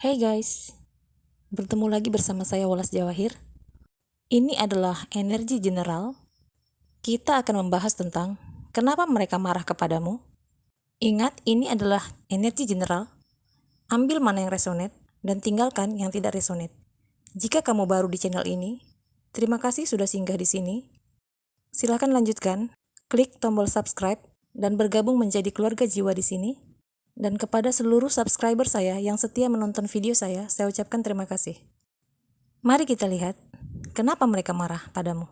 Hey guys, bertemu lagi bersama saya Walas Jawahir. Ini adalah energi general. Kita akan membahas tentang kenapa mereka marah kepadamu. Ingat, ini adalah energi general. Ambil mana yang resonate dan tinggalkan yang tidak resonate. Jika kamu baru di channel ini, terima kasih sudah singgah di sini. Silahkan lanjutkan, klik tombol subscribe dan bergabung menjadi keluarga jiwa di sini. Dan kepada seluruh subscriber saya yang setia menonton video saya ucapkan terima kasih. Mari kita lihat, kenapa mereka marah padamu.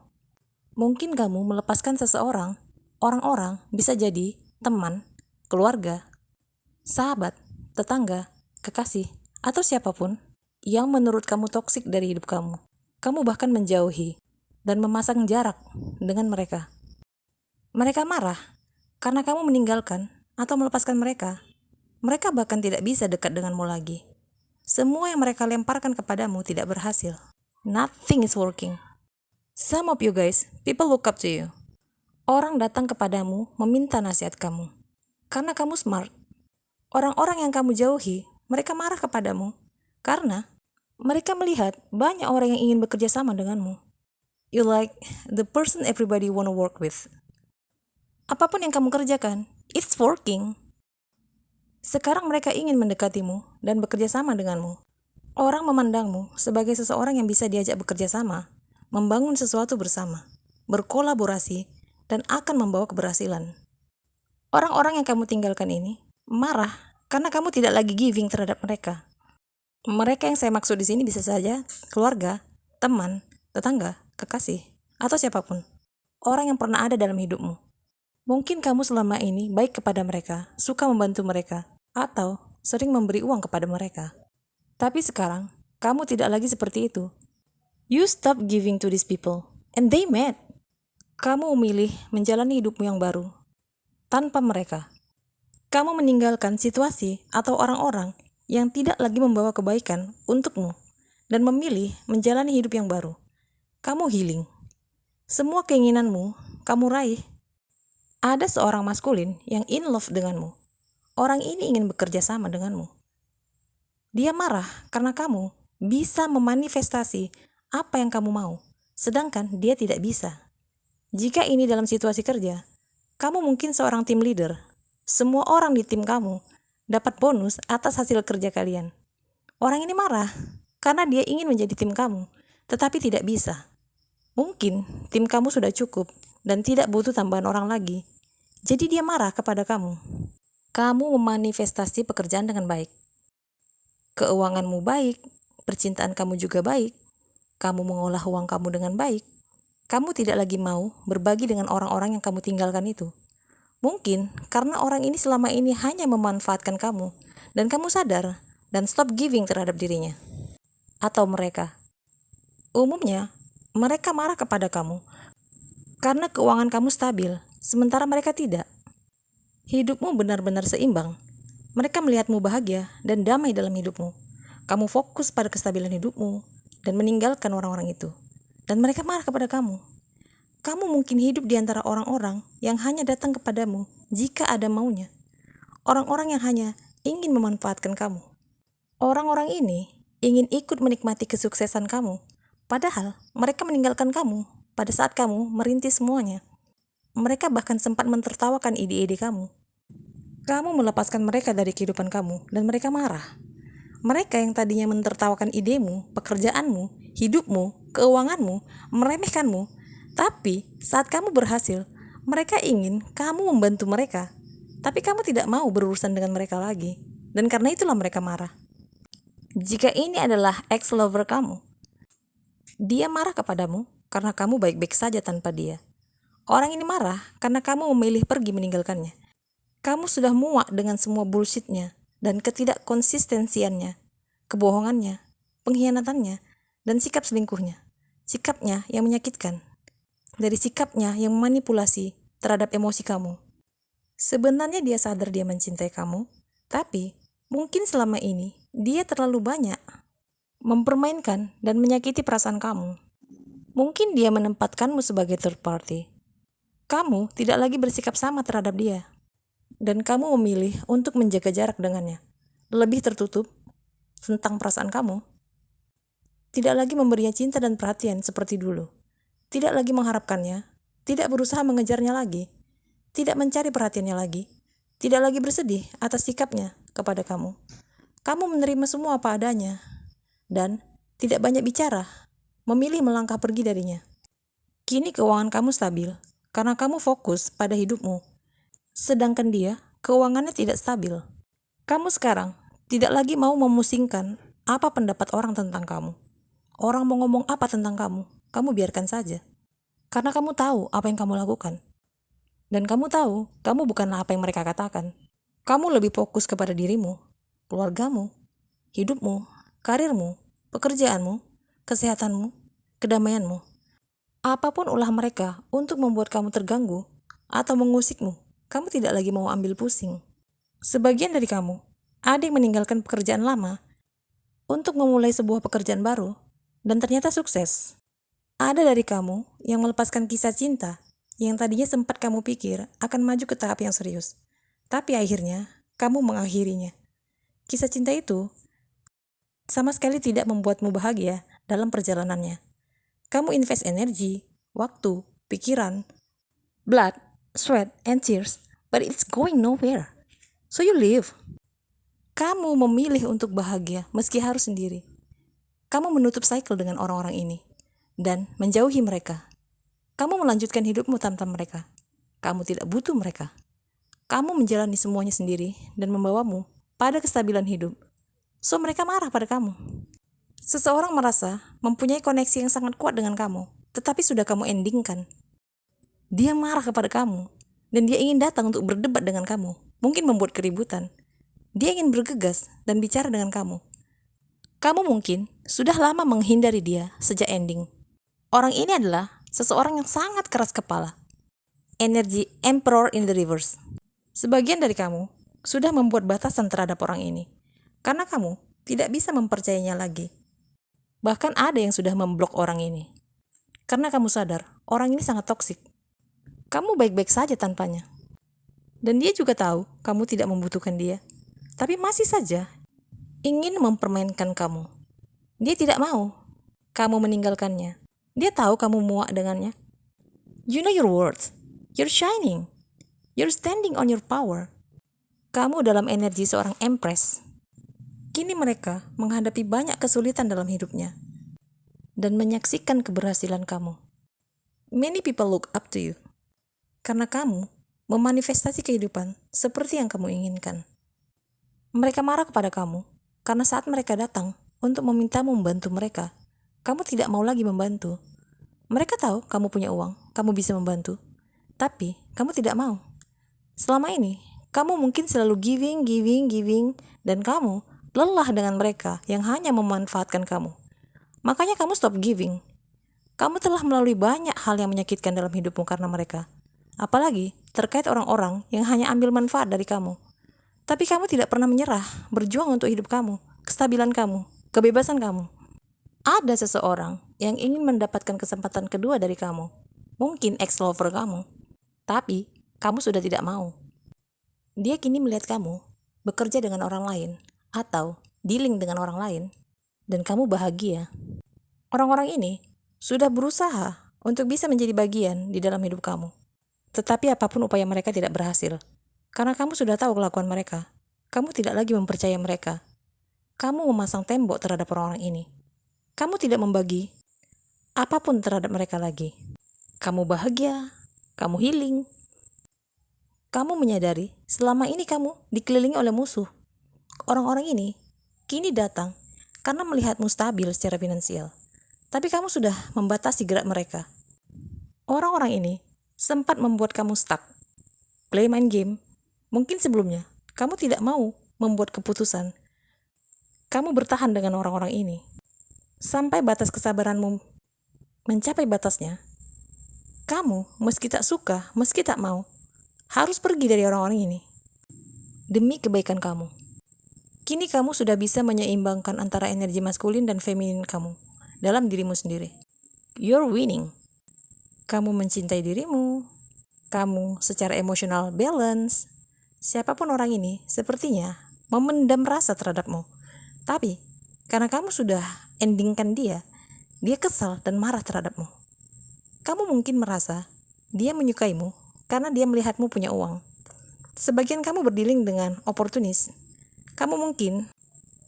Mungkin kamu melepaskan seseorang, orang-orang bisa jadi teman, keluarga, sahabat, tetangga, kekasih, atau siapapun yang menurut kamu toksik dari hidup kamu. Kamu bahkan menjauhi dan memasang jarak dengan mereka. Mereka marah karena kamu meninggalkan atau melepaskan mereka. Mereka bahkan tidak bisa dekat denganmu lagi. Semua yang mereka lemparkan kepadamu tidak berhasil. Nothing is working. Some of you guys, people look up to you. Orang datang kepadamu meminta nasihat kamu. Karena kamu smart. Orang-orang yang kamu jauhi, mereka marah kepadamu. Karena mereka melihat banyak orang yang ingin bekerja sama denganmu. You like the person everybody wanna work with. Apapun yang kamu kerjakan, it's working. Sekarang mereka ingin mendekatimu dan bekerja sama denganmu. Orang memandangmu sebagai seseorang yang bisa diajak bekerja sama, membangun sesuatu bersama, berkolaborasi, dan akan membawa keberhasilan. Orang-orang yang kamu tinggalkan ini marah karena kamu tidak lagi giving terhadap mereka. Mereka yang saya maksud di sini bisa saja keluarga, teman, tetangga, kekasih, atau siapapun. Orang yang pernah ada dalam hidupmu. Mungkin kamu selama ini baik kepada mereka, suka membantu mereka, atau sering memberi uang kepada mereka. Tapi sekarang, kamu tidak lagi seperti itu. You stop giving to these people, and they mad. Kamu memilih menjalani hidupmu yang baru, tanpa mereka. Kamu meninggalkan situasi atau orang-orang yang tidak lagi membawa kebaikan untukmu, dan memilih menjalani hidup yang baru. Kamu healing. Semua keinginanmu, kamu raih. Ada seorang maskulin yang in love denganmu. Orang ini ingin bekerja sama denganmu. Dia marah karena kamu bisa memanifestasi apa yang kamu mau, sedangkan dia tidak bisa. Jika ini dalam situasi kerja, kamu mungkin seorang tim leader. Semua orang di tim kamu dapat bonus atas hasil kerja kalian. Orang ini marah karena dia ingin menjadi tim kamu, tetapi tidak bisa. Mungkin tim kamu sudah cukup dan tidak butuh tambahan orang lagi. Jadi dia marah kepada kamu. Kamu memanifestasi pekerjaan dengan baik. Keuanganmu baik, percintaan kamu juga baik. Kamu mengolah uang kamu dengan baik. Kamu tidak lagi mau berbagi dengan orang-orang yang kamu tinggalkan itu. Mungkin karena orang ini selama ini hanya memanfaatkan kamu dan kamu sadar dan stop giving terhadap dirinya. Atau mereka. Umumnya, mereka marah kepada kamu karena keuangan kamu stabil, sementara mereka tidak. Hidupmu benar-benar seimbang. Mereka melihatmu bahagia dan damai dalam hidupmu. Kamu fokus pada kestabilan hidupmu dan meninggalkan orang-orang itu. Dan mereka marah kepada kamu. Kamu mungkin hidup di antara orang-orang yang hanya datang kepadamu jika ada maunya. Orang-orang yang hanya ingin memanfaatkan kamu. Orang-orang ini ingin ikut menikmati kesuksesan kamu. Padahal mereka meninggalkan kamu pada saat kamu merintis semuanya. Mereka bahkan sempat mentertawakan ide-ide kamu. Kamu melepaskan mereka dari kehidupan kamu dan mereka marah. Mereka yang tadinya mentertawakan idemu, pekerjaanmu, hidupmu, keuanganmu, meremehkanmu. Tapi saat kamu berhasil, mereka ingin kamu membantu mereka. Tapi kamu tidak mau berurusan dengan mereka lagi. Dan karena itulah mereka marah. Jika ini adalah ex-lover kamu, dia marah kepadamu karena kamu baik-baik saja tanpa dia. Orang ini marah karena kamu memilih pergi meninggalkannya. Kamu sudah muak dengan semua bullshitnya dan ketidakkonsistensiannya, kebohongannya, pengkhianatannya, dan sikap selingkuhnya. Sikapnya yang menyakitkan. Dari sikapnya yang memanipulasi terhadap emosi kamu. Sebenarnya dia sadar dia mencintai kamu, tapi mungkin selama ini dia terlalu banyak mempermainkan dan menyakiti perasaan kamu. Mungkin dia menempatkanmu sebagai third party. Kamu tidak lagi bersikap sama terhadap dia. Dan kamu memilih untuk menjaga jarak dengannya, lebih tertutup, tentang perasaan kamu. Tidak lagi memberinya cinta dan perhatian seperti dulu. Tidak lagi mengharapkannya, tidak berusaha mengejarnya lagi, tidak mencari perhatiannya lagi, tidak lagi bersedih atas sikapnya kepada kamu. Kamu menerima semua apa adanya, dan tidak banyak bicara, memilih melangkah pergi darinya. Kini keuangan kamu stabil, karena kamu fokus pada hidupmu. Sedangkan dia, keuangannya tidak stabil. Kamu sekarang tidak lagi mau memusingkan apa pendapat orang tentang kamu. Orang mau ngomong apa tentang kamu biarkan saja. Karena kamu tahu apa yang kamu lakukan. Dan kamu tahu, kamu bukanlah apa yang mereka katakan. Kamu lebih fokus kepada dirimu, keluargamu, hidupmu, karirmu, pekerjaanmu, kesehatanmu, kedamaianmu. Apapun ulah mereka untuk membuat kamu terganggu atau mengusikmu, kamu tidak lagi mau ambil pusing. Sebagian dari kamu, ada yang meninggalkan pekerjaan lama untuk memulai sebuah pekerjaan baru, dan ternyata sukses. Ada dari kamu yang melepaskan kisah cinta yang tadinya sempat kamu pikir akan maju ke tahap yang serius. Tapi akhirnya, kamu mengakhirinya. Kisah cinta itu sama sekali tidak membuatmu bahagia dalam perjalanannya. Kamu invest energi, waktu, pikiran, blood, sweat, and tears, but it's going nowhere. So you leave. Kamu memilih untuk bahagia meski harus sendiri. Kamu menutup cycle dengan orang-orang ini dan menjauhi mereka. Kamu melanjutkan hidupmu tanpa mereka. Kamu tidak butuh mereka. Kamu menjalani semuanya sendiri dan membawamu pada kestabilan hidup. So mereka marah pada kamu. Seseorang merasa mempunyai koneksi yang sangat kuat dengan kamu, tetapi sudah kamu endingkan. Dia marah kepada kamu dan dia ingin datang untuk berdebat dengan kamu, mungkin membuat keributan. Dia ingin bergegas dan bicara dengan kamu. Kamu mungkin sudah lama menghindari dia sejak ending. Orang ini adalah seseorang yang sangat keras kepala. Energi Emperor in the reverse. Sebagian dari kamu sudah membuat batasan terhadap orang ini, karena kamu tidak bisa mempercayainya lagi. Bahkan ada yang sudah memblok orang ini. Karena kamu sadar, orang ini sangat toksik. Kamu baik-baik saja tanpanya. Dan dia juga tahu kamu tidak membutuhkan dia. Tapi masih saja ingin mempermainkan kamu. Dia tidak mau kamu meninggalkannya. Dia tahu kamu muak dengannya. You know your worth. You're shining. You're standing on your power. Kamu dalam energi seorang empress. Kini mereka menghadapi banyak kesulitan dalam hidupnya dan menyaksikan keberhasilan kamu. Many people look up to you karena kamu memanifestasi kehidupan seperti yang kamu inginkan. Mereka marah kepada kamu karena saat mereka datang untuk memintamu membantu mereka, kamu tidak mau lagi membantu. Mereka tahu kamu punya uang, kamu bisa membantu, tapi kamu tidak mau. Selama ini, kamu mungkin selalu giving, dan kamu lelah dengan mereka yang hanya memanfaatkan kamu. Makanya kamu stop giving. Kamu telah melalui banyak hal yang menyakitkan dalam hidupmu karena mereka. Apalagi terkait orang-orang yang hanya ambil manfaat dari kamu. Tapi kamu tidak pernah menyerah, berjuang untuk hidup kamu, kestabilan kamu, kebebasan kamu. Ada seseorang yang ingin mendapatkan kesempatan kedua dari kamu. Mungkin ex-lover kamu. Tapi kamu sudah tidak mau. Dia kini melihat kamu bekerja dengan orang lain atau dealing dengan orang lain, dan kamu bahagia. Orang-orang ini sudah berusaha untuk bisa menjadi bagian di dalam hidup kamu. Tetapi apapun upaya mereka tidak berhasil. Karena kamu sudah tahu kelakuan mereka. Kamu tidak lagi mempercayai mereka. Kamu memasang tembok terhadap orang-orang ini. Kamu tidak membagi apapun terhadap mereka lagi. Kamu bahagia, kamu healing. Kamu menyadari selama ini kamu dikelilingi oleh musuh. Orang-orang ini kini datang karena melihatmu stabil secara finansial. Tapi kamu sudah membatasi gerak mereka. Orang-orang ini sempat membuat kamu stuck. Play main game. Mungkin sebelumnya kamu tidak mau membuat keputusan. Kamu bertahan dengan orang-orang ini. Sampai batas kesabaranmu mencapai batasnya, kamu meski tak suka, meski tak mau, harus pergi dari orang-orang ini. Demi kebaikan kamu. Kini kamu sudah bisa menyeimbangkan antara energi maskulin dan feminin kamu dalam dirimu sendiri. You're winning. Kamu mencintai dirimu. Kamu secara emosional balance. Siapapun orang ini sepertinya memendam rasa terhadapmu. Tapi Karena kamu sudah endingkan dia kesal dan marah terhadapmu. Kamu mungkin merasa dia menyukaimu karena dia melihatmu punya uang. Sebagian kamu berdealing dengan oportunis. Kamu mungkin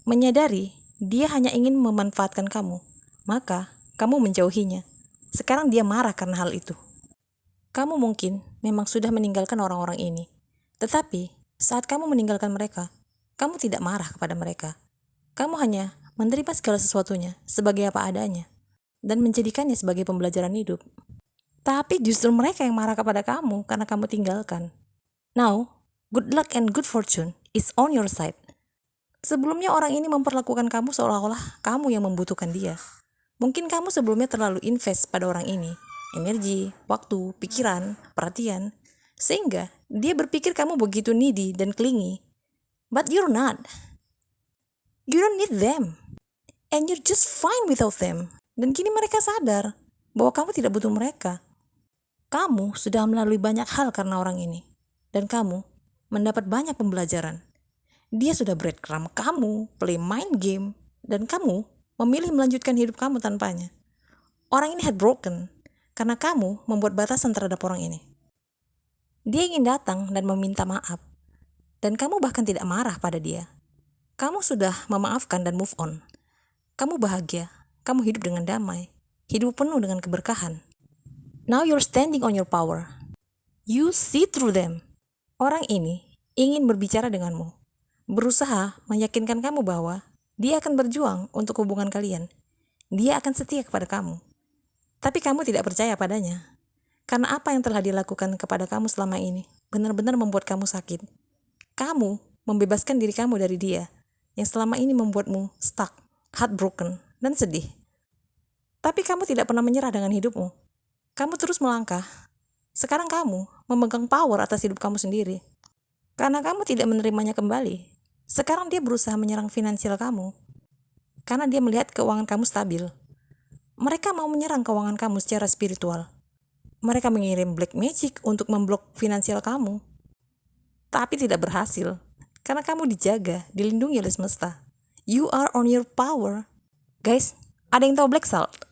menyadari dia hanya ingin memanfaatkan kamu, maka kamu menjauhinya. Sekarang dia marah karena hal itu. Kamu mungkin memang sudah meninggalkan orang-orang ini, tetapi saat kamu meninggalkan mereka, kamu tidak marah kepada mereka. Kamu hanya menerima segala sesuatunya sebagai apa adanya dan menjadikannya sebagai pembelajaran hidup. Tapi justru mereka yang marah kepada kamu karena kamu tinggalkan. Now, good luck and good fortune is on your side. Sebelumnya orang ini memperlakukan kamu seolah-olah kamu yang membutuhkan dia. Mungkin kamu sebelumnya terlalu invest pada orang ini. Energi, waktu, pikiran, perhatian. Sehingga dia berpikir kamu begitu needy dan clingy. But you're not. You don't need them. And you're just fine without them. Dan kini mereka sadar bahwa kamu tidak butuh mereka. Kamu sudah melalui banyak hal karena orang ini. Dan kamu mendapat banyak pembelajaran. Dia sudah breadcrumb kamu, play mind game, dan kamu memilih melanjutkan hidup kamu tanpanya. Orang ini heartbroken karena kamu membuat batasan terhadap orang ini. Dia ingin datang dan meminta maaf. Dan kamu bahkan tidak marah pada dia. Kamu sudah memaafkan dan move on. Kamu bahagia, kamu hidup dengan damai, hidup penuh dengan keberkahan. Now you're standing on your power. You see through them. Orang ini ingin berbicara denganmu, berusaha meyakinkan kamu bahwa dia akan berjuang untuk hubungan kalian. Dia akan setia kepada kamu. Tapi kamu tidak percaya padanya. Karena apa yang telah dilakukan kepada kamu selama ini benar-benar membuat kamu sakit. Kamu membebaskan diri kamu dari dia yang selama ini membuatmu stuck, heartbroken, dan sedih. Tapi kamu tidak pernah menyerah dengan hidupmu. Kamu terus melangkah. Sekarang kamu memegang power atas hidup kamu sendiri. Karena kamu tidak menerimanya kembali. Sekarang dia berusaha menyerang finansial kamu. Karena dia melihat keuangan kamu stabil. Mereka mau menyerang keuangan kamu secara spiritual. Mereka mengirim black magic untuk memblok finansial kamu. Tapi tidak berhasil. Karena kamu dijaga, dilindungi oleh semesta. You are on your power. Guys, ada yang tahu black salt?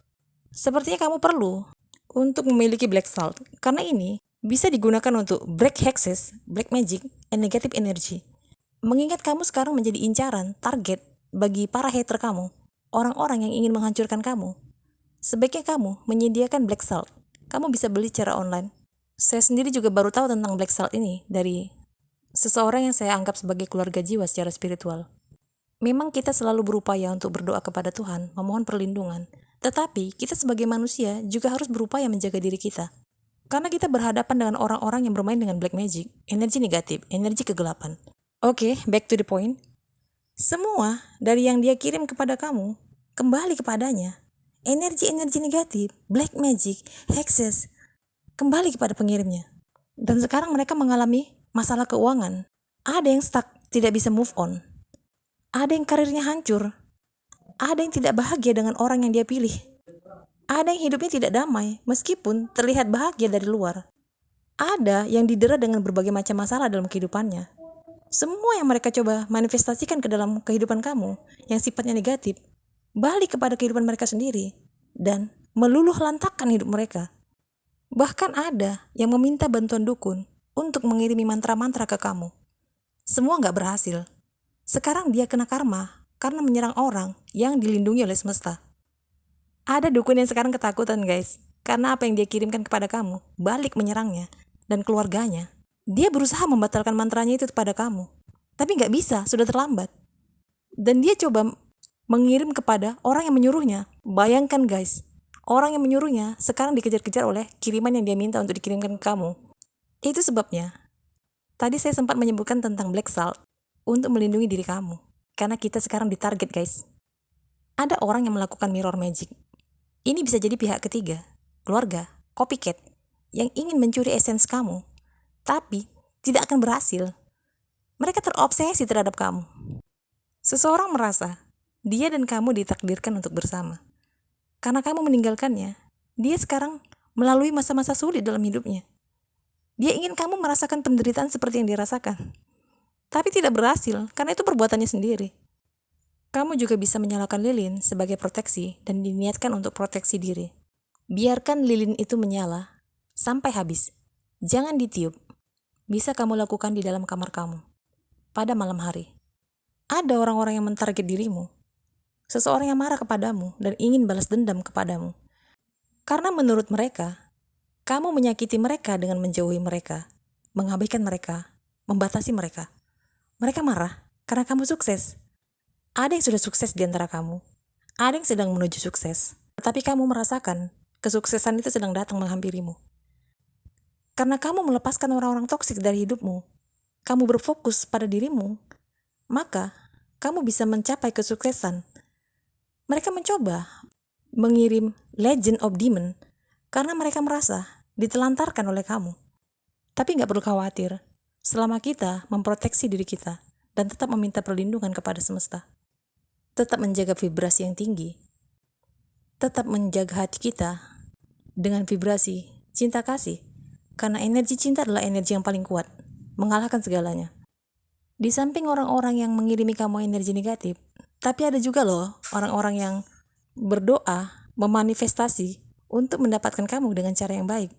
Sepertinya kamu perlu untuk memiliki black salt. Karena ini bisa digunakan untuk break hexes, black magic, and negative energy. Mengingat kamu sekarang menjadi incaran, target bagi para hater kamu, orang-orang yang ingin menghancurkan kamu. Sebaiknya kamu menyediakan black salt. Kamu bisa beli secara online. Saya sendiri juga baru tahu tentang black salt ini dari seseorang yang saya anggap sebagai keluarga jiwa secara spiritual. Memang kita selalu berupaya untuk berdoa kepada Tuhan, memohon perlindungan. Tetapi kita sebagai manusia juga harus berupaya menjaga diri kita. Karena kita berhadapan dengan orang-orang yang bermain dengan black magic, energi negatif, energi kegelapan. Oke, back to the point. Semua dari yang dia kirim kepada kamu, kembali kepadanya. Energi-energi negatif, black magic, hexes, kembali kepada pengirimnya. Dan sekarang mereka mengalami masalah keuangan. Ada yang stuck, tidak bisa move on. Ada yang karirnya hancur. Ada yang tidak bahagia dengan orang yang dia pilih. Ada yang hidupnya tidak damai, meskipun terlihat bahagia dari luar. Ada yang didera dengan berbagai macam masalah dalam kehidupannya. Semua yang mereka coba manifestasikan ke dalam kehidupan kamu, yang sifatnya negatif, balik kepada kehidupan mereka sendiri, dan meluluh lantakkan hidup mereka. Bahkan ada yang meminta bantuan dukun untuk mengirimi mantra-mantra ke kamu. Semua gak berhasil. Sekarang dia kena karma karena menyerang orang yang dilindungi oleh semesta. Ada dukun yang sekarang ketakutan guys, karena apa yang dia kirimkan kepada kamu balik menyerangnya dan keluarganya. Dia berusaha membatalkan mantranya itu kepada kamu, tapi gak bisa, sudah terlambat. Dan dia coba mengirim kepada orang yang menyuruhnya. Bayangkan guys, orang yang menyuruhnya sekarang dikejar-kejar oleh kiriman yang dia minta untuk dikirimkan ke kamu. Itu sebabnya tadi saya sempat menyebutkan tentang black salt untuk melindungi diri kamu. Karena kita sekarang ditarget guys. Ada orang yang melakukan mirror magic. Ini bisa jadi pihak ketiga, keluarga, copycat, yang ingin mencuri esens kamu. Tapi tidak akan berhasil. Mereka terobsesi terhadap kamu. Seseorang merasa dia dan kamu ditakdirkan untuk bersama. Karena kamu meninggalkannya, dia sekarang melalui masa-masa sulit dalam hidupnya. Dia ingin kamu merasakan penderitaan seperti yang dia rasakan. Tapi tidak berhasil, karena itu perbuatannya sendiri. Kamu juga bisa menyalakan lilin sebagai proteksi dan diniatkan untuk proteksi diri. Biarkan lilin itu menyala sampai habis. Jangan ditiup. Bisa kamu lakukan di dalam kamar kamu pada malam hari. Ada orang-orang yang mentarget dirimu. Seseorang yang marah kepadamu dan ingin balas dendam kepadamu. Karena menurut mereka, kamu menyakiti mereka dengan menjauhi mereka, mengabaikan mereka, membatasi mereka. Mereka marah karena kamu sukses. Ada yang sudah sukses di antara kamu. Ada yang sedang menuju sukses. Tetapi kamu merasakan kesuksesan itu sedang datang menghampirimu. Karena kamu melepaskan orang-orang toksik dari hidupmu, kamu berfokus pada dirimu, maka kamu bisa mencapai kesuksesan. Mereka mencoba mengirim Legend of Demon karena mereka merasa ditelantarkan oleh kamu. Tapi nggak perlu khawatir, selama kita memproteksi diri kita dan tetap meminta perlindungan kepada semesta. Tetap menjaga vibrasi yang tinggi. Tetap menjaga hati kita dengan vibrasi cinta kasih. Karena energi cinta adalah energi yang paling kuat, mengalahkan segalanya. Di samping orang-orang yang mengirimi kamu energi negatif, tapi ada juga loh orang-orang yang berdoa, memanifestasi untuk mendapatkan kamu dengan cara yang baik.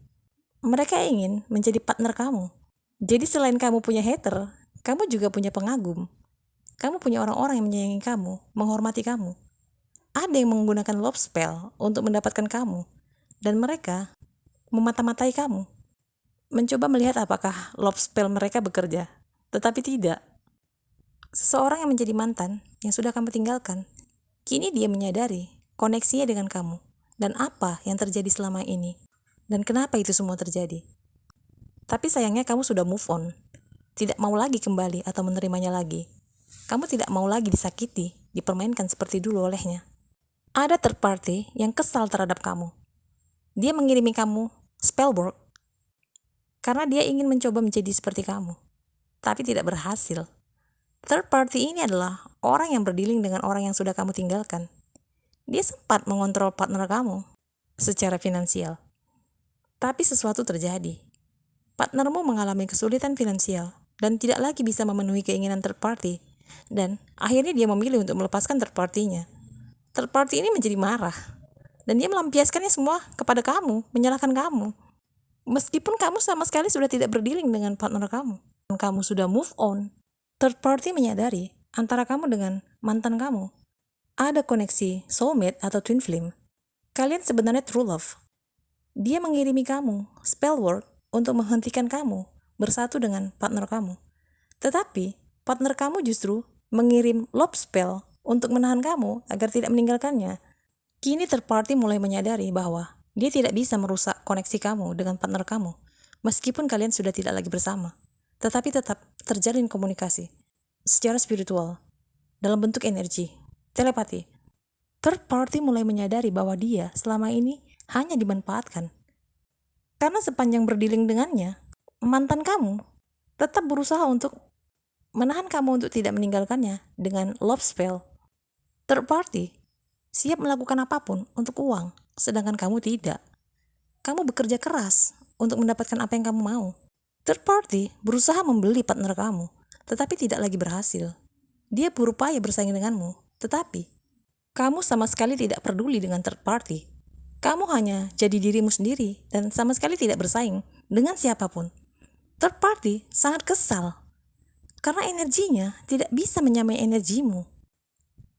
Mereka ingin menjadi partner kamu. Jadi selain kamu punya hater, kamu juga punya pengagum. Kamu punya orang-orang yang menyayangi kamu, menghormati kamu. Ada yang menggunakan love spell untuk mendapatkan kamu. Dan mereka memata-matai kamu. Mencoba melihat apakah love spell mereka bekerja. Tetapi tidak. Seseorang yang menjadi mantan, yang sudah kamu tinggalkan, kini dia menyadari koneksinya dengan kamu. Dan apa yang terjadi selama ini. Dan kenapa itu semua terjadi. Tapi sayangnya kamu sudah move on. Tidak mau lagi kembali atau menerimanya lagi. Kamu tidak mau lagi disakiti, dipermainkan seperti dulu olehnya. Ada third party yang kesal terhadap kamu. Dia mengirimi kamu spellwork karena dia ingin mencoba menjadi seperti kamu, tapi tidak berhasil. Third party ini adalah orang yang berdealing dengan orang yang sudah kamu tinggalkan. Dia sempat mengontrol partner kamu secara finansial. Tapi sesuatu terjadi. Partnermu mengalami kesulitan finansial dan tidak lagi bisa memenuhi keinginan third party. Dan akhirnya dia memilih untuk melepaskan third party-nya. Third party ini menjadi marah. Dan dia melampiaskannya semua kepada kamu, menyalahkan kamu. Meskipun kamu sama sekali sudah tidak berdealing dengan partner kamu. Dan kamu sudah move on. Third party menyadari antara kamu dengan mantan kamu ada koneksi soulmate atau twin flame. Kalian sebenarnya true love. Dia mengirimi kamu spellwork untuk menghentikan kamu bersatu dengan partner kamu. Tetapi partner kamu justru mengirim love spell untuk menahan kamu agar tidak meninggalkannya. Kini third party mulai menyadari bahwa dia tidak bisa merusak koneksi kamu dengan partner kamu, meskipun kalian sudah tidak lagi bersama. Tetapi tetap terjalin komunikasi secara spiritual, dalam bentuk energi, telepati. Third party mulai menyadari bahwa dia selama ini hanya dimanfaatkan. Karena sepanjang berdealing dengannya, mantan kamu tetap berusaha untuk menahan kamu untuk tidak meninggalkannya dengan love spell. Third party siap melakukan apapun untuk uang, sedangkan kamu tidak. Kamu bekerja keras untuk mendapatkan apa yang kamu mau. Third party berusaha membeli partner kamu, tetapi tidak lagi berhasil. Dia berupaya bersaing denganmu, tetapi kamu sama sekali tidak peduli dengan third party. Kamu hanya jadi dirimu sendiri dan sama sekali tidak bersaing dengan siapapun. Third party sangat kesal. Karena energinya tidak bisa menyamai energimu.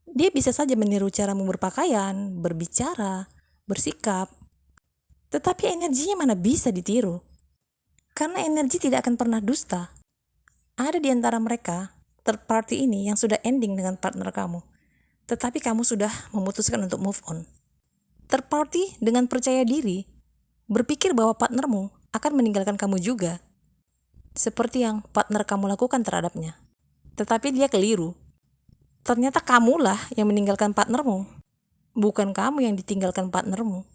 Dia bisa saja meniru caramu berpakaian, berbicara, bersikap. Tetapi energinya mana bisa ditiru. Karena energi tidak akan pernah dusta. Ada di antara mereka, third party ini yang sudah ending dengan partner kamu. Tetapi kamu sudah memutuskan untuk move on. Third party dengan percaya diri, berpikir bahwa partnermu akan meninggalkan kamu juga. Seperti yang partner kamu lakukan terhadapnya. Tetapi dia keliru. Ternyata kamulah yang meninggalkan partnermu. Bukan kamu yang ditinggalkan partnermu.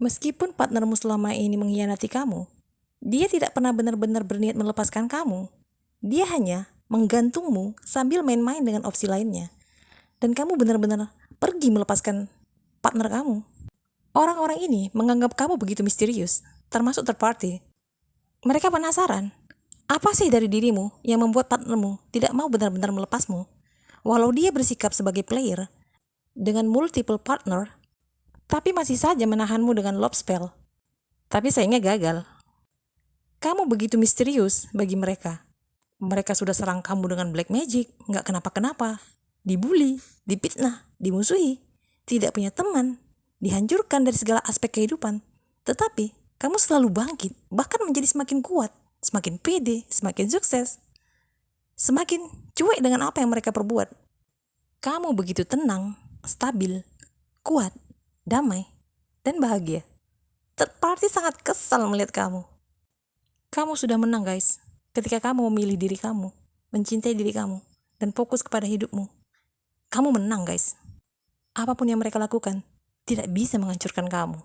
Meskipun partnermu selama ini mengkhianati kamu, dia tidak pernah benar-benar berniat melepaskan kamu. Dia hanya menggantungmu sambil main-main dengan opsi lainnya. Dan kamu benar-benar pergi melepaskan partner kamu. Orang-orang ini menganggap kamu begitu misterius, termasuk third party. Mereka penasaran. Apa sih dari dirimu yang membuat partnermu tidak mau benar-benar melepasmu? walau dia bersikap sebagai player dengan multiple partner, tapi masih saja menahanmu dengan love spell. Tapi sayangnya gagal. Kamu begitu misterius bagi mereka. Mereka sudah serang kamu dengan black magic, nggak kenapa-kenapa. Dibully, dipitnah, dimusuhi, tidak punya teman, dihancurkan dari segala aspek kehidupan. Tetapi kamu selalu bangkit, bahkan menjadi semakin kuat, semakin pede, semakin sukses, semakin cuek dengan apa yang mereka perbuat. Kamu begitu tenang, stabil, kuat, damai, dan bahagia. Third party sangat kesal melihat kamu. Kamu sudah menang, guys, ketika kamu memilih diri kamu, mencintai diri kamu, dan fokus kepada hidupmu. Kamu menang, guys. Apapun yang mereka lakukan tidak bisa menghancurkan kamu.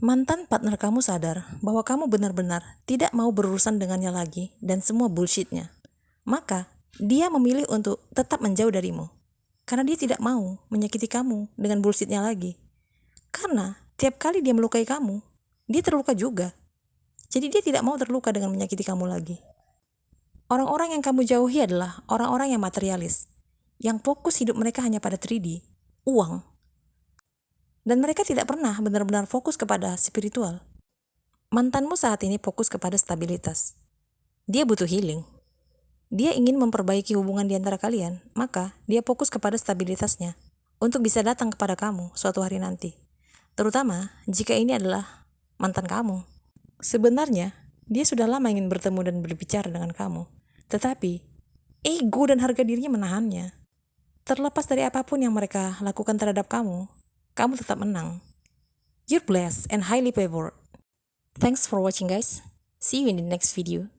Mantan partner kamu sadar bahwa kamu benar-benar tidak mau berurusan dengannya lagi dan semua bullshitnya. Maka, dia memilih untuk tetap menjauh darimu. Karena dia tidak mau menyakiti kamu dengan bullshitnya lagi. Karena tiap kali dia melukai kamu, dia terluka juga. Jadi dia tidak mau terluka dengan menyakiti kamu lagi. Orang-orang yang kamu jauhi adalah orang-orang yang materialis, yang fokus hidup mereka hanya pada 3D, uang. Dan mereka tidak pernah benar-benar fokus kepada spiritual. Mantanmu saat ini fokus kepada stabilitas. Dia butuh healing. Dia ingin memperbaiki hubungan di antara kalian, maka dia fokus kepada stabilitasnya untuk bisa datang kepada kamu suatu hari nanti. Terutama jika ini adalah mantan kamu. Sebenarnya, dia sudah lama ingin bertemu dan berbicara dengan kamu. Tetapi, ego dan harga dirinya menahannya. Terlepas dari apapun yang mereka lakukan terhadap kamu tetap menang. You're blessed and highly favored. Thanks for watching, guys. See you in the next video.